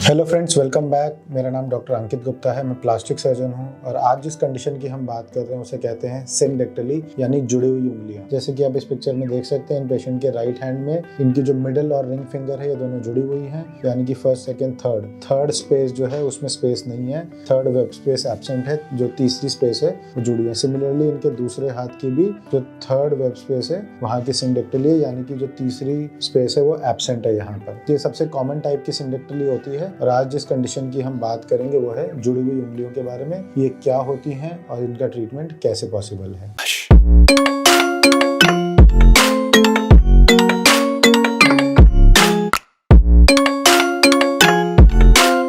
Hello friends, welcome back. मेरा नाम doctor अंकित गुप्ता है। मैं प्लास्टिक सर्जन हूं और आज जिस कंडीशन की हम बात कर रहे हैं उसे कहते हैं सिंडेक्टली, यानी जुड़ी हुई उंगलियां। जैसे कि आप इस पिक्चर में देख सकते हैं, इन पेशेंट के राइट हैंड में इनकी जो मिडिल और रिंग फिंगर है ये दोनों जुड़ी हुई हैं, यानी कि फर्स्ट, सेकंड, थर्ड स्पेस जो है उसमें स्पेस नहीं है, थर्ड वेब स्पेस एब्सेंट है, जो तीसरी स्पेस है वो जुड़ी है। सिमिलरली इनके दूसरे हाथ की भी जो थर्ड वेब स्पेस है वहाँ की सिंडेक्टली है, यानी कि जो तीसरी स्पेस है वो एब्सेंट है यहाँ पर। ये सबसे कॉमन टाइप की सिंडेक्टली होती है और आज जिस कंडीशन की हम बात करेंगे वो है जुड़ी हुई उंगलियों के बारे में। ये क्या होती हैं और इनका ट्रीटमेंट कैसे पॉसिबल है।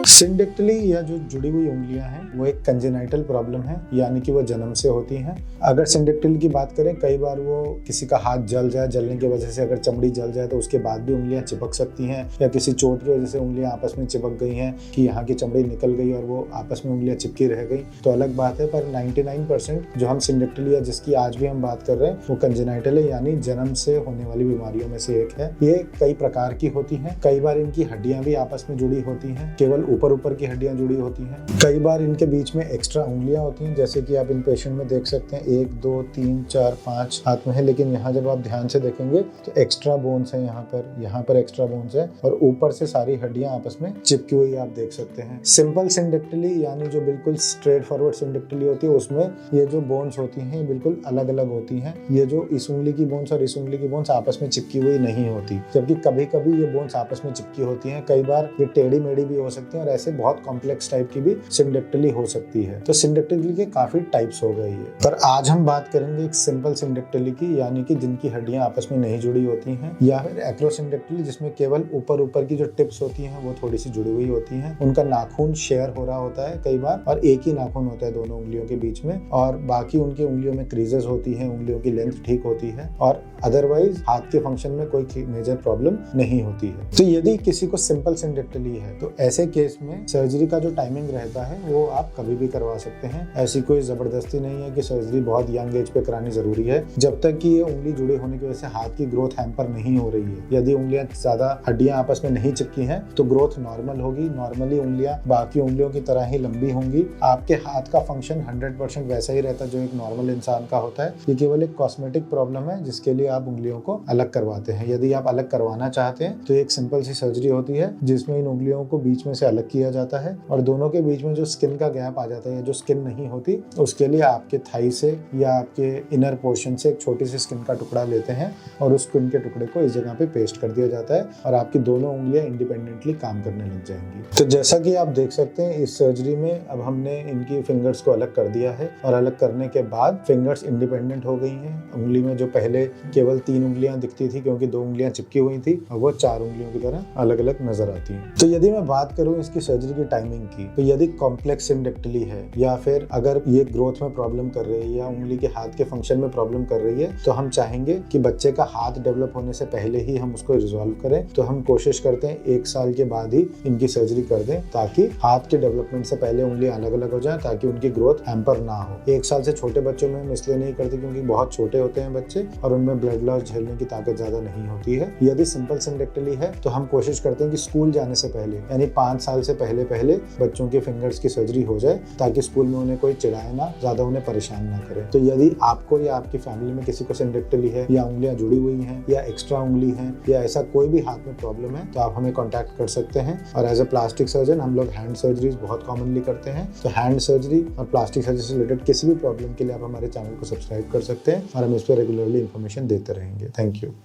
सिंडेक्टली या जो जुड़ी हुई उंगलियां हैं वो एक कंजेनाइटल प्रॉब्लम है, यानी कि वो जन्म से होती हैं। अगर सिंडेक्टली की बात करें, कई बार वो किसी का हाथ जल जाए, जलने की वजह से अगर चमड़ी जल जाए तो उसके बाद भी उंगलियां चिपक सकती हैं, या किसी चोट की वजह से उंगलियां आपस में चिपक गई हैं कि यहाँ की चमड़ी निकल गई और वो आपस में उंगलियां चिपकी रह गई तो अलग बात है। पर 99% जो हम सिंडेक्टली या जिसकी आज भी हम बात कर रहे हैं वो कंजेनाइटल है, यानी जन्म से होने वाली बीमारियों में से एक है। ये कई प्रकार की होती हैं। कई बार इनकी हड्डियां भी आपस में जुड़ी होती हैं, केवल ऊपर की हड्डियां जुड़ी होती हैं। कई बार इनके बीच में एक्स्ट्रा उंगलियां होती हैं, जैसे कि आप इन पेशेंट में देख सकते हैं 1, 2, 3, 4, 5 हाथ में है, लेकिन यहाँ जब आप ध्यान से देखेंगे तो एक्स्ट्रा बोन्स है, यहाँ पर एक्स्ट्रा बोन्स है और ऊपर से सारी हड्डियां आपस में चिपकी हुई आप देख सकते हैं। सिंपल सिंडेक्टली यानी जो बिल्कुल स्ट्रेट फॉरवर्ड सिंडेक्टली होती है उसमें ये जो बोन्स होती हैं ये बिल्कुल अलग अलग होती हैं। ये जो इस उंगली की बोन्स और इस उंगली की बोन्स आपस में चिपकी हुई नहीं होती, जबकि कभी कभी ये बोन्स आपस में चिपकी होती हैं। कई बार ये टेढ़ी मेढ़ी भी हो सकती है और ऐसे बहुत कॉम्प्लेक्स टाइप की भी सिंडेक्टली हो सकती है। तो सिंडेक्टली के काफी टाइप्स हो गए ये, पर आज हम बात करेंगे एक सिंपल सिंडेक्टली की, यानी कि जिनकी हड्डियां आपस में नहीं जुड़ी होती हैं, या फिर एक्रोसिंडेक्टली जिसमें केवल ऊपर की जो टिप्स होती हैं वो थोड़ी सी जुड़ी हुई होती हैं। उनका नाखून शेयर हो रहा होता है कई बार, और एक ही नाखून होता है दोनों उंगलियों के बीच में, और बाकी उनकी उंगलियों में क्रीजेस होती हैं, उंगलियों की लेंथ ठीक होती है और अदरवाइज हाथ के फंक्शन में कोई मेजर प्रॉब्लम नहीं होती है। तो यदि किसी को सिंपल सिंडेक्टली है तो ऐसे केस में सर्जरी का जो टाइमिंग रहता है वो आप कभी भी करवा सकते हैं। ऐसी कोई जबरदस्ती नहीं है कि सर्जरी बहुत यंग एज पे करानी जरूरी है, जब तक कि ये उंगली जुड़ी होने की वजह से हाथ की ग्रोथ हैम्पर नहीं हो रही है। यदि उंगलियां ज्यादा हड्डियां आपस में नहीं चिपकी हैं तो ग्रोथ नॉर्मल होगी। नॉर्मली उंगलियां बाकी उंगलियों की तरह ही लंबी होंगी। आपके हाथ का फंक्शन 100% वैसा ही रहता है जो एक नॉर्मल इंसान का होता है। ये केवल एक कॉस्मेटिक प्रॉब्लम है जिसके लिए आप उंगलियों को अलग करवाते हैं। यदि आप अलग करवाना चाहते हैं तो एक सिंपल सी सर्जरी होती है जिसमें इन उंगलियों को बीच में से अलग किया जाता है और दोनों के बीच में जो स्किन का गैप आ जाता है, जो स्किन नहीं होती, उसके लिए आपके थाई से या आपके इनर पोर्शन से एक छोटी सी स्किन का टुकड़ा लेते हैं और उस स्किन के टुकड़े को इस जगह पे पेस्ट कर दिया जाता है और आपकी दोनों उंगलियां इंडिपेंडेंटली काम करने लग जाएंगी। तो जैसा कि आप देख सकते हैं इस सर्जरी में अब हमने इनकी फिंगर्स को अलग कर दिया है और अलग करने के बाद फिंगर्स इंडिपेंडेंट हो गई हैं। उंगली में जो पहले केवल 3 उंगलियां दिखती थी क्योंकि 2 उंगलियां चिपकी हुई थी, अब वो 4 उंगलियों की तरह अलग अलग नजर आती हैं। तो यदि मैं बात करूं इसकी सर्जरी की टाइमिंग की, तो यदि कॉम्प्लेक्स सिंडेक्टली है या फिर अगर ये ग्रोथ में प्रॉब्लम कर रही है या उंगली के हाथ के फंक्शन में प्रॉब्लम कर रही है तो हम चाहेंगे कि बच्चे का हाथ डेवलप होने से पहले ही हम उसको रिजॉल्व करें। तो हम कोशिश करते हैं 1 साल के बाद ही इनकी सर्जरी कर दें ताकि हाथ के डेवलपमेंट से पहले उंगलियां अलग अलग हो जाए, ताकि उनकी ग्रोथ हैम्पर ना हो। 1 साल से छोटे बच्चों में हम इसलिए नहीं करते क्योंकि बहुत छोटे होते हैं बच्चे और उनमें ब्लड लॉस झेलने की ताकत ज्यादा नहीं होती है। यदि सिंपल सिंडेक्टली है तो हम कोशिश करते हैं कि स्कूल जाने से पहले, यानी 5 साल से पहले बच्चों के फिंगर्स की सर्जरी हो जाए ताकि स्कूल में उन्हें कोई चिढ़ाए ना, ज्यादा उन्हें परेशान ना करे। तो यदि आपको या आपकी फैमिली में किसी को सिंडेक्टली है या उंगलियां जुड़ी हुई हैं या एक्स्ट्रा उंगली है या ऐसा कोई भी हाथ में प्रॉब्लम है तो आप हमें कांटेक्ट कर सकते हैं। और एज अ प्लास्टिक सर्जन हम लोग हैंड सर्जरीज बहुत कॉमनली करते हैं। तो हैंड सर्जरी और प्लास्टिक सर्जरी से रिलेटेड किसी भी प्रॉब्लम के लिए आप हमारे चैनल को सब्सक्राइब कर सकते हैं और हम इस पर रेगुलरली इंफॉर्मेशन देते रहेंगे। Thank you.